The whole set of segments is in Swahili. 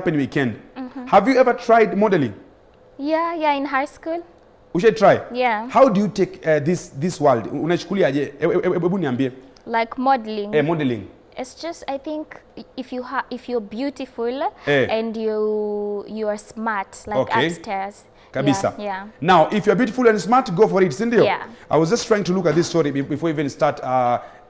happen weekend. Have you ever tried modeling? Yeah, in high school. We should try. Yeah. How do you take this world? Unachukuliaje? Hebu niambie. Like modeling. Modeling. It's just, I think if you're beautiful and you are smart, like upstairs. Kabisa. Yeah. Now, if you're beautiful and smart, go for it, Cindy. Yeah. I was just trying to look at this story before we even start.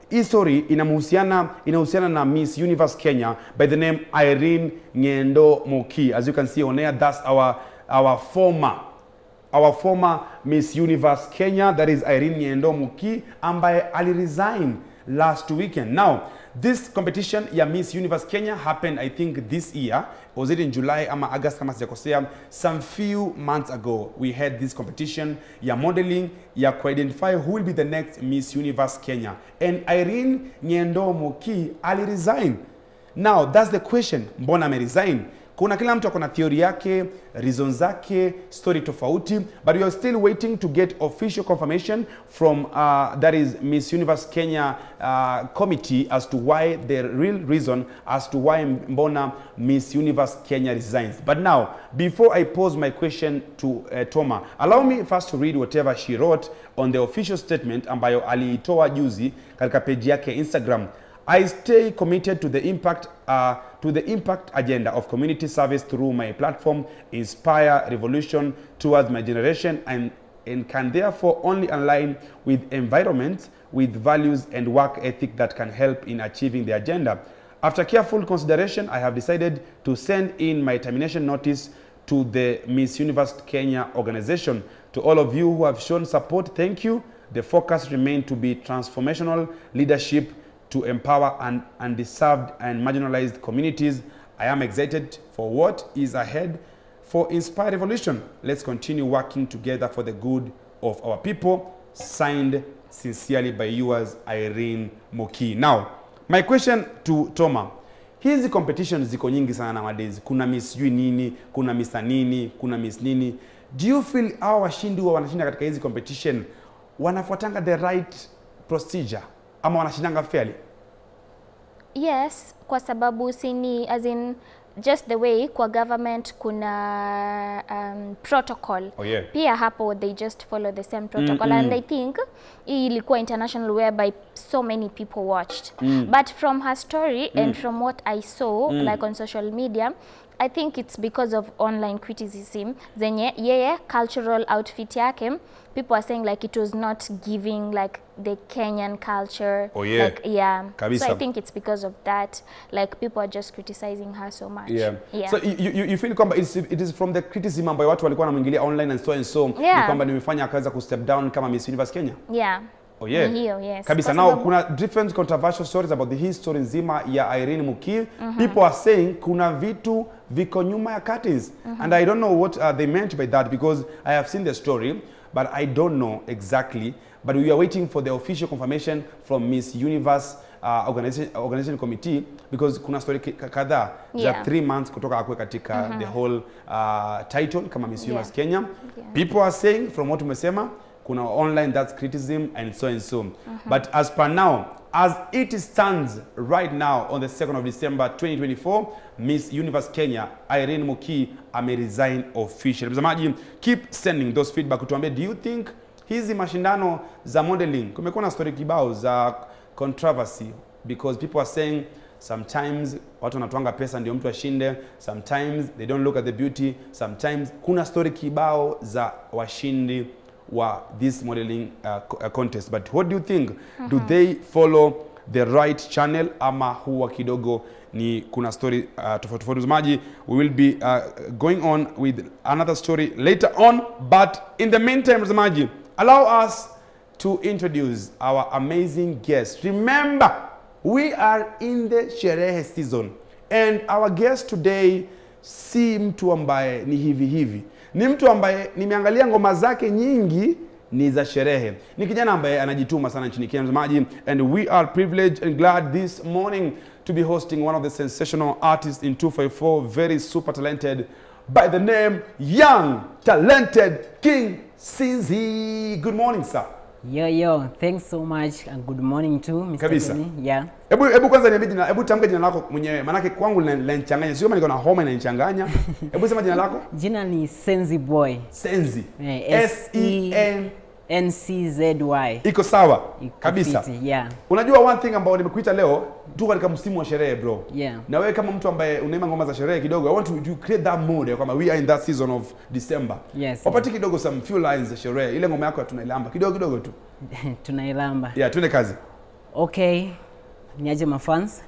Hii story inahusiana na Miss Universe Kenya by the name Irene Ng'endo Muki. As you can see on air, that's our former Miss Universe Kenya, that is Irene Ng'endo Muki, ambaye aliresign last weekend. Now, this competition ya Miss Universe Kenya happened, I think, this year. Was it in July ama August kama sijakosea? Some few months ago, we had this competition ya modeling ya identify who will be the next Miss Universe Kenya. And Irene Ng'endo Muki aliresign. Now, that's the question. Mbona ameresign? Kuna kila mtu akona theory yake, reasons zake, story tofauti, but we are still waiting to get official confirmation from that is Miss Universe Kenya committee as to why, the real reason as to why mbona Miss Universe Kenya resigns. But now, before I pose my question to Toma, allow me first to read whatever she wrote on the official statement ambayo aliitoa juzi katika page yake Instagram. I stay committed to the impact agenda of community service through my platform, inspire revolution towards my generation, and can therefore only align with environment, with values and work ethic that can help in achieving the agenda. After careful consideration, I have decided to send in my termination notice to the Miss Universe Kenya organization. To all of you who have shown support, thank you. The focus remains to be transformational leadership to empower undeserved and marginalized communities. I am excited for what is ahead for Inspire Revolution. Let's continue working together for the good of our people. Signed sincerely by yours, Irene Muki. Now, my question to Toma. Hizi competitions ziko nyingi sana nowadays. Kuna Miss nini, kuna Mr. nini, kuna Miss nini. Do you feel our washindi wa wanashinda katika hizi competition wanafuatanga the right procedure? Ama wanashindanga fairly? Yes, kwa sababu sini, as in just the way kwa government kuna protocol. Pia hapo they just follow the same protocol and I think ilikuwa international whereby so many people watched. But from her story and from what I saw like on social media, I think it's because of online criticism. Zenye yeye cultural outfit yake, people are saying like it was not giving like the Kenyan culture. Like, Kabisa. So I think it's because of that. Like people are just criticizing her so much. So you feel kwamba it is from the criticism ambayo watu walikuwa wanamuingilia online and so ni kwamba nimefanya akaweza ku step down kama Miss Universe Kenya? Yes. Kabisa. Now, kuna different controversial stories about the history nzima ya Irene Muki. People are saying kuna vitu viko nyuma ya curtains. And I don't know what they meant by that because I have seen the story, but I don't know exactly. But we are waiting for the official confirmation from Miss Universe organization committee because kuna story kadhaa za 3 months kutoka akwe katika the whole title kama Miss Universe Kenya. People are saying from what umesema, kuna online that's criticism and so. But as per now, as it stands right now on the 2nd of December 2024, Miss Universe Kenya Irene Muki resign officially. Mtazamaji, keep sending those feedback kutuambia, do you think hizi mashindano za modeling kumekuwa na story kibao za controversy because people are saying sometimes watu wanatoanga pesa ndio mtu ashinde, sometimes they don't look at the beauty, sometimes kuna story kibao za washindi wa this modeling contest. But what do you think? Do they follow the right channel ama huwa kidogo ni kuna story tofauti tofauti? We will be going on with another story later on, but in the meantime mtazamaji, allow us to introduce our amazing guest. Remember, we are in the sherehe season and our guest today si mtu ambaye ni hivi. Ni mtu ambaye nimeangalia ngoma zake nyingi ni za sherehe. Ni kijana ambaye anajituma sana nchini Kenya mtazamaji, and we are privileged and glad this morning to be hosting one of the sensational artists in 254, very super talented, by the name Young Talented King Sinzi. Good morning, sir. Yo, thanks so much and good morning to Mr. Kabisa. Kenny. Yeah. Hebu kwanza niambie jina, hebu tamka jina lako mwenyewe. Maana kwangu linanichanganya. Sio kama niko na homa inanichanganya. Hebu sema jina lako. Jina ni Senzi Boy. Senzi. S-E-N-C-Z-Y. Iko sawa? Kabisa. Fiti, yeah. Unajua one thing ambao nimekuita leo, tu katika msimu wa sherehe bro. Yeah. Na wewe kama mtu ambaye unaimba ngoma za sherehe kidogo, I want to create that mood ya kwamba we are in that season of December. Yes. Wapati kidogo some few lines za sherehe. Ile ngoma yako tunailamba kidogo tu. Tunailamba. Yeah, tuende kazi. Okay. Niaje mafans.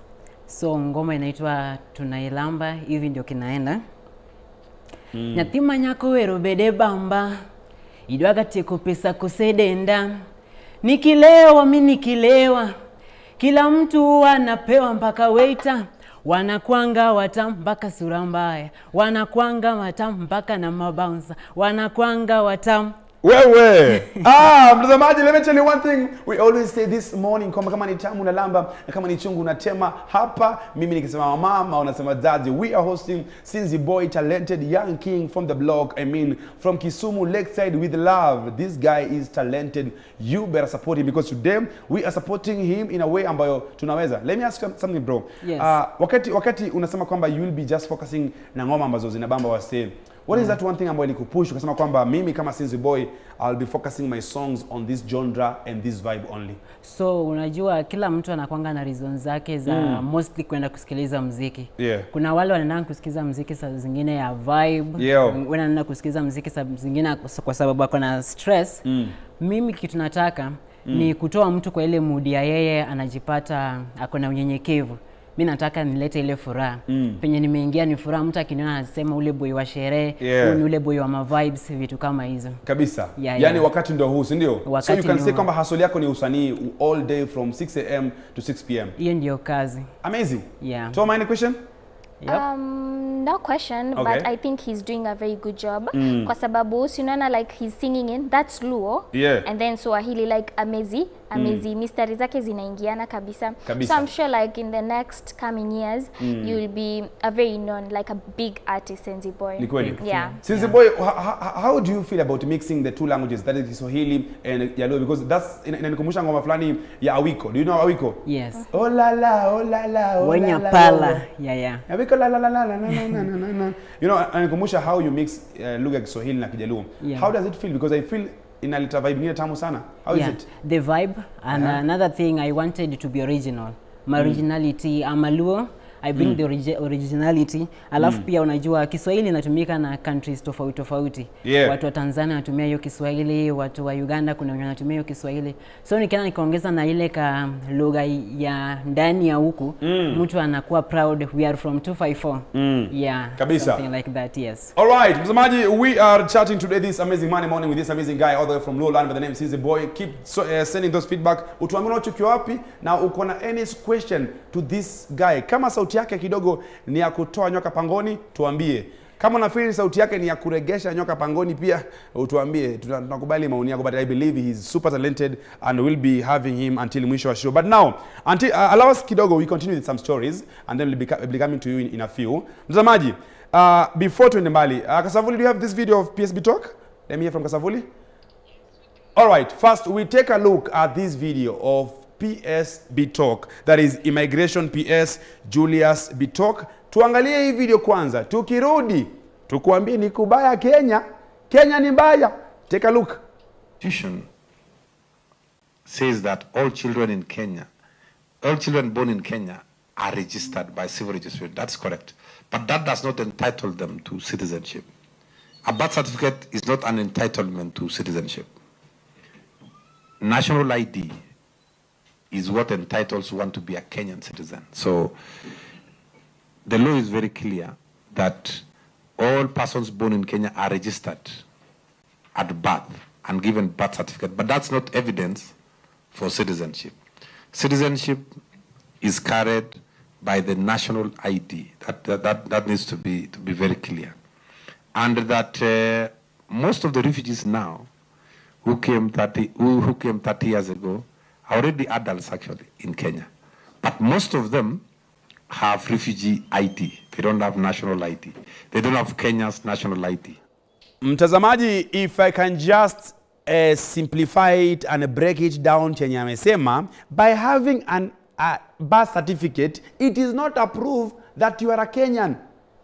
So ngoma inaitwa Tunailamba, hivi ndio kinaenda. Nyatima nyako wero bede bamba. Idwaga teko pesa kusedenda. Nikilewa mimi nikilewa. Kila mtu anapewa mpaka waiter. Wanakwanga watam mpaka sura mbaya. Wanakwanga watam mpaka na mabouncer. Wanakwanga watam. Wewe. Mtazamaji, let me tell you one thing. We always say this morning, kama ni tamu unalamba na kama ni chungu unatema. Hapa mimi nikisema mama unasema daddy. We are hosting Senzi Boy, talented young king from the block. I mean from Kisumu Lakeside with love. This guy is talented. You better support him because today we are supporting him in a way ambayo tunaweza. Let me ask you something bro. Yes. Wakati unasema kwamba you will be just focusing na ngoma ambazo zinabamba wasee. What is that one thing ambayo nikupush ukasema kwamba mimi kama Senzi Boy I'll be focusing my songs on this genre and this vibe only? So unajua kila mtu anakuanga na reasons zake za mostly kwenda kusikiliza muziki. Yeah. Kuna wale wanaenda kusikiliza muziki saa zingine ya vibe, wanaenda kusikiliza muziki saa zingine kwa sababu ako na stress. Mimi kitu nataka ni kutoa mtu kwa ile mood ya yeye anajipata ako na unyenyekevu. Mimi nataka nilete ile furaha. Penye nimeingia ni furaha, mtu akiniona anasema ule boy wa sherehe, ni ule boy wa ma vibes, vitu kama hizo. Kabisa. Yani wakati ndio huu, si ndio? So you can say kwamba hustle yako ni usanii all day from 6 AM to 6 PM. Hiyo ndio kazi. Amazing. Yeah. So any question? Yep. No question, but I think he's doing a very good job. Kwa sababu unaona like he's singing in that's Luo, and then Swahili like amazing mystery zake zinaingiana kabisa. So I'm sure like in the next coming years you will be a very known like a big artist, Senzi Boy. Yeah. Senzi Boy, how do you feel about mixing the two languages, that is Swahili and Luo, because that's inanikumbusha ngoma fulani ya Awiko. Do you know Awiko? Yes. Oh la la, oh la la, oh la la. Pala. Yeah. Awiko la la la la na. You know, inanikumbusha how you mix lugha ya Kiswahili na Kijaluo. How does it feel? Because I feel inaleta vibe nyingine tamu sana. How is it? The vibe and another thing I wanted to be original. My originality, I'm a Luo. I bring the originality. Alafu pia unajua Kiswahili inatumika na countries tofauti. Watu wa Tanzania wanatumia hiyo Kiswahili, watu wa Uganda kuna wenye wanatumia hiyo Kiswahili. So nikiana nikaongeza na ile ka lugha ya ndani ya huku, mtu anakuwa proud we are from 254. Yeah. Kabisa. Something like that, yes. All right, mtazamaji, we are chatting today this amazing Monday morning with this amazing guy all the way from Lowland by the name Senzi Boy. Keep sending those feedback. Utuambie unachokiwa wapi na uko na any question to this guy. Kama sauti yake kidogo ni ya kutoa nyoka pangoni, tuambie. Kama unafikiri sauti yake ni ya kuregesha nyoka pangoni pia, utuambie. Tunakubali maoni yako, but I believe he is super talented and we'll be having him until mwisho wa show. But now, until allow us kidogo, we continue with some stories and then we'll be coming to you in a few. Mtazamaji, before tuende mbali, Kasavuli, do you have this video of PSB Talk? Let me hear from Kasavuli. All right, first we take a look at this video of PSB Talk, that is Immigration PS Julius Bitok. Tuangalie hii video kwanza, tukirudi tukuambie ni kubaya Kenya. Kenya ni mbaya. Take a look. Constitution says that all children born in Kenya are registered by civil registry. That's correct. But that does not entitle them to citizenship. A birth certificate is not an entitlement to citizenship. National ID is what entitles one to be a Kenyan citizen. So the law is very clear that all persons born in Kenya are registered at birth and given birth certificate, but that's not evidence for citizenship. Citizenship is carried by the national ID. That needs to be very clear. And that most of the refugees now who came 30 years ago are already adults actually in Kenya. But most of them have refugee ID. They don't have national ID. They don't have Kenya's national ID. Mtazamaji, if I can just simplify it and break it down chenye amesema, by having a birth certificate, it is not a proof that you are a Kenyan.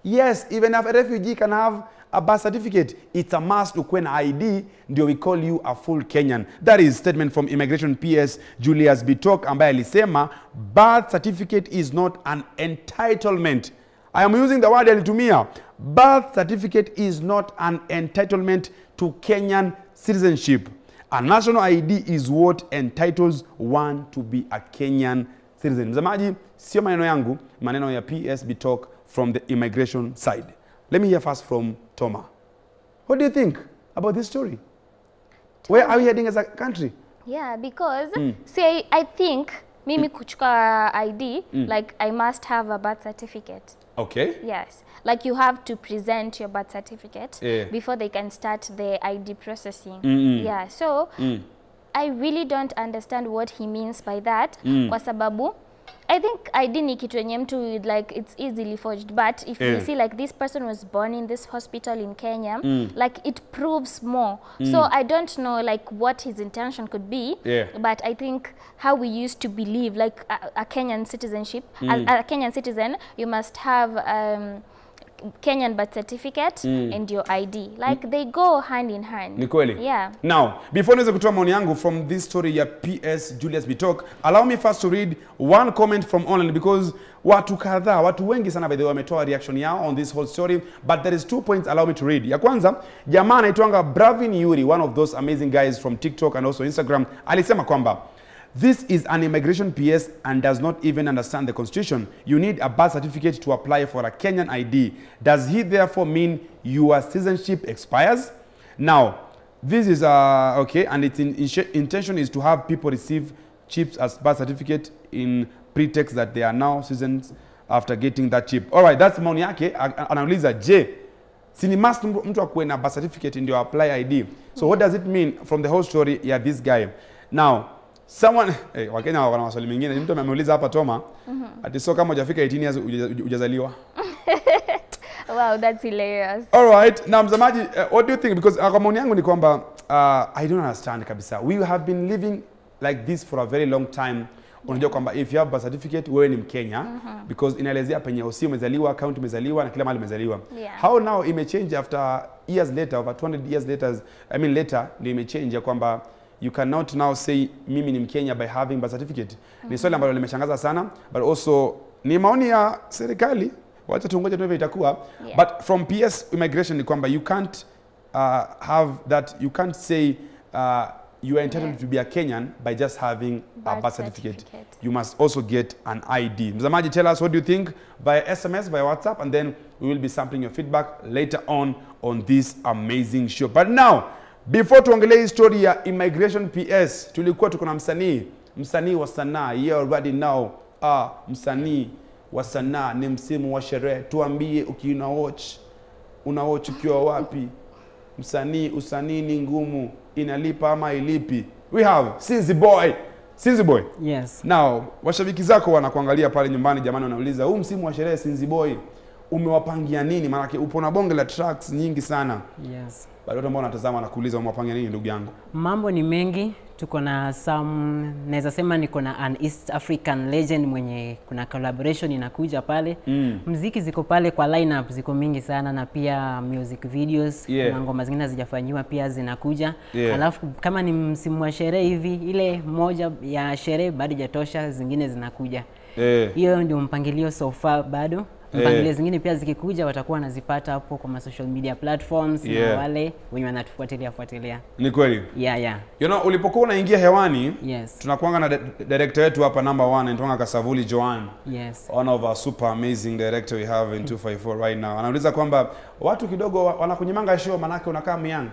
Yes, even if a refugee can have a birth certificate, it's a must to when ID, ndio we call you a full Kenyan. That is statement from Immigration PS Julius Bitok ambaye alisema birth certificate is not an entitlement. I am using the word alitumia. Birth certificate is not an entitlement to Kenyan citizenship. A national ID is what entitles one to be a Kenyan citizen. Mzamaji, sio maneno yangu, maneno ya PS Bitok from the immigration side. Let me hear first from Toma. What do you think about this story? Where are we heading as a country? Yeah, because say I think mimi kuchukua ID, like I must have a birth certificate. Okay. Yes. Like you have to present your birth certificate before they can start the ID processing. Yeah. So I really don't understand what he means by that. Kwa sababu I think ID ni kitu yenye mtu like it's easily forged, but if you see like this person was born in this hospital in Kenya, like it proves more. So I don't know like what his intention could be, but I think how we used to believe like a Kenyan citizenship, as a Kenyan citizen, you must have Kenyan birth certificate and your ID. Like they go hand in hand. Ni kweli? Yeah. Now, before niweze kutoa maoni yangu from this story ya PS Julius Bitok, allow me first to read one comment from online because watu kadhaa, watu wengi sana by the way wametoa reaction yao on this whole story, but there is 2 points allow me to read. Ya kwanza, jamaa anaitwanga Bravin Yuri, one of those amazing guys from TikTok and also Instagram, alisema kwamba this is an immigration PS and does not even understand the constitution. You need a birth certificate to apply for a Kenyan ID. Does he therefore mean your citizenship expires? Now, this is okay, and its intention is to have people receive chips as birth certificate in pretext that they are now citizens after getting that chip. All right, that's maoni yake. Anauliza, je, sini must mtu akuwe na birth certificate ndio apply ID. So what does it mean from the whole story ya this guy? Now, someone Wakenya wana maswali mengine. Mtu ameuliza hapa Toma, ati so kama hujafika 18 years hujazaliwa. Wow, that's hilarious. All right. Now mzamaji, what do you think? Because kwa maoni yangu ni kwamba I don't understand kabisa. We have been living like this for a very long time. Unajua kwamba if you have birth certificate wewe ni Mkenya because inaelezea penye usi umezaliwa, account umezaliwa na kila mahali umezaliwa. How now imechange after years later, over 200 years later, later ndio imechange ya kwamba you cannot now say mimi ni Mkenya by having birth certificate. Ni swali ambalo limeshangaza sana, but also ni maoni ya serikali. Wacha tungoje tuone itakuwa. But from PS immigration ni kwamba you can't have that, you can't say you are entitled to be a Kenyan by just having a birth certificate. You must also get an ID. Mzamaji, tell us what do you think via SMS, via WhatsApp, and then we will be sampling your feedback later on this amazing show. But now, before tuongelee story ya immigration PS, tulikuwa tuko na msanii wa sanaa. You already know, msanii wa sanaa ni msimu wa sherehe. Tuambie una watch ukiwa wapi? Usanii ni ngumu, inalipa ama ilipi? We have Sinzi Boy. Yes. Now, washabiki zako wanakuangalia pale nyumbani, jamani, wanauliza, huu msimu wa sherehe Sinzi Boy umewapangia nini? Maana upo na bonge la tracks nyingi sana. Yes. Bado watu ambao wanatazama na kuuliza umewapangia nini ndugu yangu? Mambo ni mengi. Tuko na naweza sema niko na an East African legend mwenye kuna collaboration inakuja pale. Muziki ziko pale kwa lineup ziko mingi sana, na pia music videos na ngoma zingine hazijafanywa pia zinakuja. Alafu kama ni msimu wa sherehe hivi, ile moja ya sherehe bado hajatosha, zingine zinakuja. Hiyo ndio mpangilio so far bado. Mpangilio zingine pia zikikuja watakuwa wanazipata hapo kwa social media platforms na wale wenye wanatufuatilia. Ni kweli? Yeah. You know, ulipokuwa unaingia hewani, tunakuanga na director wetu hapa number 1 anaitwa Kasavuli Joan. Yes. One of our super amazing director we have in 254 right now. Anauliza kwamba watu kidogo wanakunyimanga show manake unakaa myang.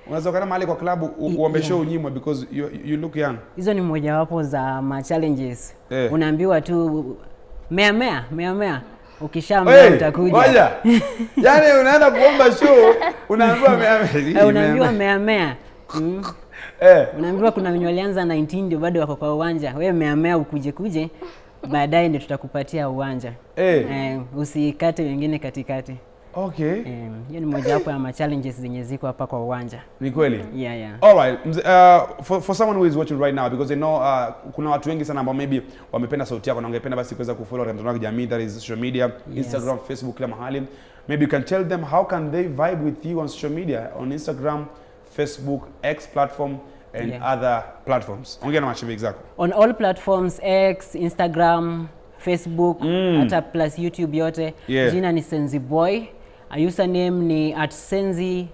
Unaweza kana mahali kwa klabu uombe show unyimwe because you look young. Hizo ni moja wapo za ma challenges. Unaambiwa tu mea. Ukishamea utakuja. Ngoja. Yaani unaenda kuomba show, unaambiwa mea. Unaambiwa mea. Unaambiwa kuna wenye walianza 19 ndio bado wako kwa uwanja. Wewe mea ukuje baadaye ndio tutakupatia uwanja. Usikate wengine katikati. Okay. Hiyo ni moja wapo ya ma challenges zenye ziko hapa kwa uwanja. Ni kweli? Yeah. All right. For someone who is watching right now, because I know kuna watu wengi sana ambao maybe wamependa sauti yako na wangependa basi kuweza kufollow mtandao wa kijamii, that is social media, Instagram, Facebook, kila mahali. Maybe you can tell them how can they vibe with you on social media, on Instagram, Facebook, X platform, and other platforms. Ongea na mashabiki zako. On all platforms, X, Instagram, Facebook, hata plus YouTube yote. Jina ni Senzi Boy. Username ni @senzi_boy.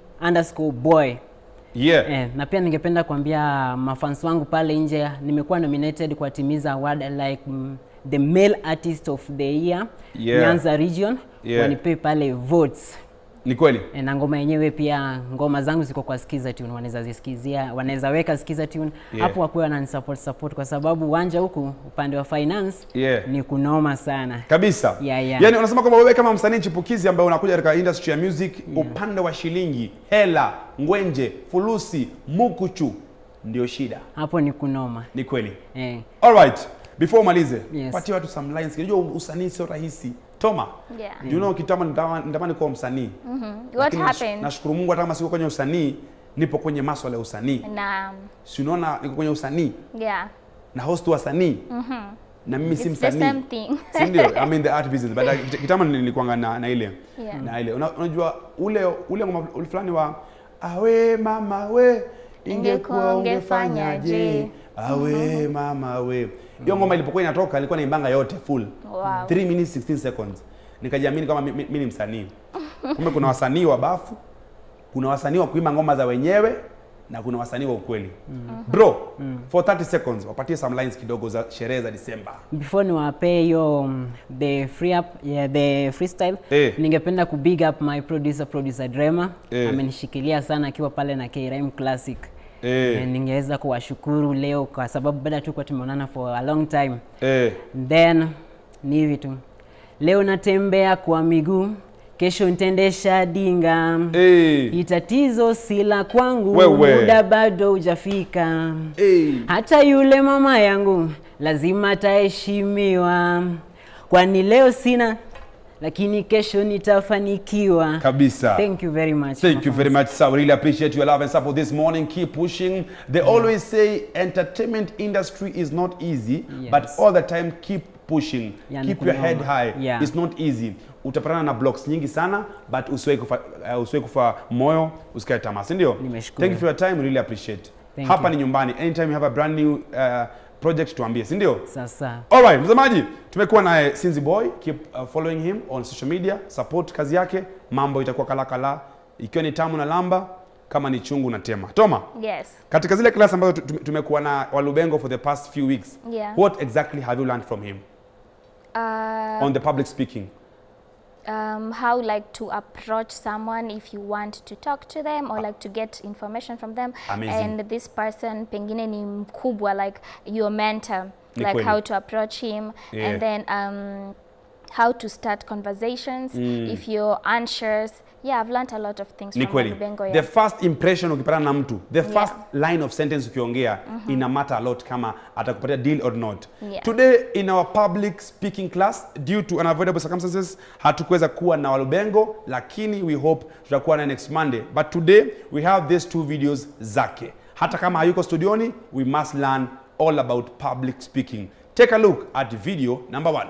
Na pia ningependa kuambia mafans wangu pale nje, nimekuwa nominated kwa Timiza Award like the male artist of the year Nyanza region. Wanipe pale votes. Ni kweli? Na ngoma yenyewe pia, ngoma zangu ziko kwa Skiza Tune, wanaweza zisikizia, wanaweza weka Skiza Tune hapo wakuwa na support kwa sababu uwanja huku upande wa finance ni kunoma sana. Kabisa. Yaani unasema kwamba wewe kama msanii chipukizi ambaye unakuja katika industry ya music, upande wa shilingi, hela, ngwenje, fulusi, mukuchu ndio shida. Hapo ni kunoma. Ni kweli? All right. Before malize, patia watu some lines. Unajua usanii sio rahisi. Toma. You know kitama nitamani kuwa msanii. What happened? Nashukuru Mungu hata kama siko kwenye usanii, nipo kwenye masuala ya usanii. Naam. Si unaona niko kwenye usanii? Na host wasanii. Na mimi si msanii. It's the same thing. Si ndio? I'm in the art business. But kitama nilikuwa na ile. Na ile. Unajua ule ngoma fulani wa awe mama we ingekuwa ungefanyaje? Awe mama we. Hiyo ngoma ilipokuwa inatoka ilikuwa naimbanga yote full. 3 minutes 16 seconds. Nikajiamini kama mimi ni msanii. Kumbe kuna wasanii wa bafu, kuna wasanii wa kuimba ngoma za wenyewe na kuna wasanii wa ukweli. Bro, for 30 seconds wapatie some lines kidogo za sherehe za December. Before niwape hiyo the freestyle, ningependa ku big up my producer Drema. Amenishikilia sana akiwa pale na K-Rhyme Classic. Ningeweza kuwashukuru leo kwa sababu baada tu kwa tumeonana for a long time. Then ni hivi tu. Leo natembea kwa miguu, kesho nitendesha dinga. Itatizo sila kwangu, muda bado hujafika. Hata yule mama yangu lazima ataheshimiwa. Kwani leo sina lakini kesho nitafanikiwa. Kabisa. Thank you very much. Thank you very much, sir. We really appreciate your love and support this morning. Keep pushing. They always say entertainment industry is not easy, but all the time keep pushing. Keep your head high. It's not easy. Utapatana na blocks nyingi sana, but usiwe kufa moyo, usikae tamaa, si ndio? Thank you for your time. We really appreciate. Hapa ni nyumbani. Anytime you have a brand new project tuambie, si ndio? Sasa. All right, mtazamaji, tumekuwa naye Senzi Boy. Keep following him on social media, support kazi yake, mambo itakuwa kala ikiwa ni tamu na lamba, kama ni chungu na tema. Toma? Yes. Katika zile class ambazo tumekuwa na Walubengo for the past few weeks, what exactly have you learned from him? On the public speaking. How like to approach someone if you want to talk to them or like to get information from them. Amazing. And this person pengine ni mkubwa, like your mentor, like how to approach him, and then how to start conversations if you're unsure. I've learned a lot of things from Walubengo. The first impression ukipatana na mtu, the first line of sentence ukiongea ina matter a lot kama atakupatia deal or not. Today in our public speaking class, due to unavoidable circumstances, hatukuweza kuwa na Walubengo, lakini we hope tutakuwa na next Monday. But today we have these 2 videos zake. Hata kama hayuko studioni, we must learn all about public speaking. Take a look at video number 1.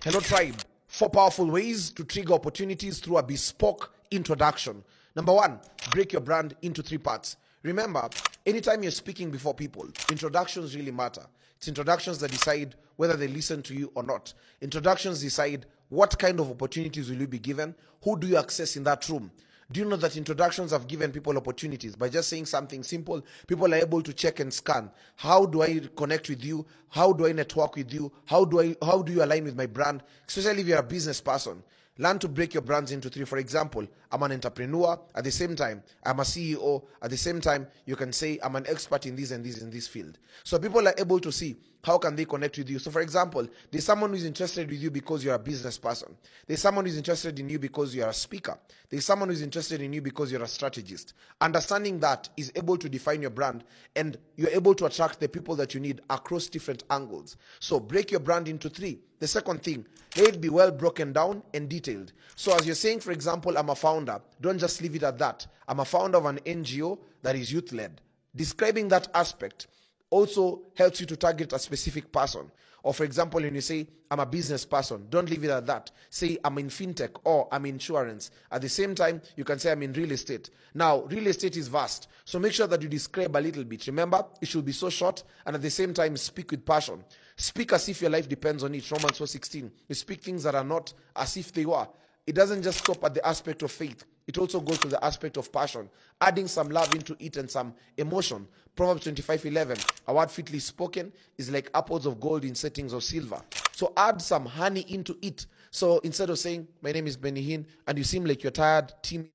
Hello tribe. 4 powerful ways to trigger opportunities through a bespoke introduction. Number 1, break your brand into 3 parts. Remember, anytime you're speaking before people, introductions really matter. It's introductions that decide whether they listen to you or not. Introductions decide what kind of opportunities will you be given, who do you access in that room. Do you know that introductions have given people opportunities? By just saying something simple, people are able to check and scan. How do I connect with you? How do I network with you? How do you align with my brand? Especially if you're a business person. Learn to break your brands into 3. For example, I'm an entrepreneur. At the same time, I'm a CEO. At the same time, you can say I'm an expert in this and this in this field. So people are able to see how can they connect with you? So for example, there's someone who's interested with you because you're a business person. There's someone who's interested in you because you're a speaker. There's someone who's interested in you because you're a strategist. Understanding that is able to define your brand, and you're able to attract the people that you need across different angles. So break your brand into 3. The second thing, let it be well broken down and detailed. So as you're saying, for example, I'm a founder, don't just leave it at that. I'm a founder of an NGO that is youth-led. Describing that aspect also helps you to target a specific person. Or for example, when you say, I'm a business person, don't leave it at that. Say, I'm in fintech or I'm in insurance. At the same time, you can say, I'm in real estate. Now, real estate is vast. So make sure that you describe a little bit. Remember, it should be so short, and at the same time, speak with passion. Speak as if your life depends on it. Romans 4:16. You speak things that are not as if they were. It doesn't just stop at the aspect of faith. It also goes to the aspect of passion, adding some love into it and some emotion. Proverbs 25:11, a word fitly spoken is like apples of gold in settings of silver. So add some honey into it. So instead of saying, my name is Benihin, and you seem like you're tired, timid.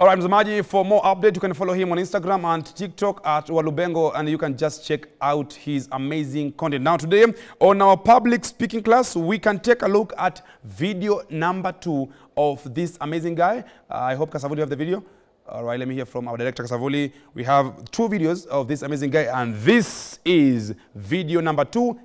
All right, Mzamaji, for more updates, you can follow him on Instagram and TikTok at Walubengo, and you can just check out his amazing content. Now today, on our public speaking class, we can take a look at video number 2 of this amazing guy. I hope Kasavuli have the video. All right, let me hear from our director, Kasavuli. We have 2 videos of this amazing guy, and this is video number 2.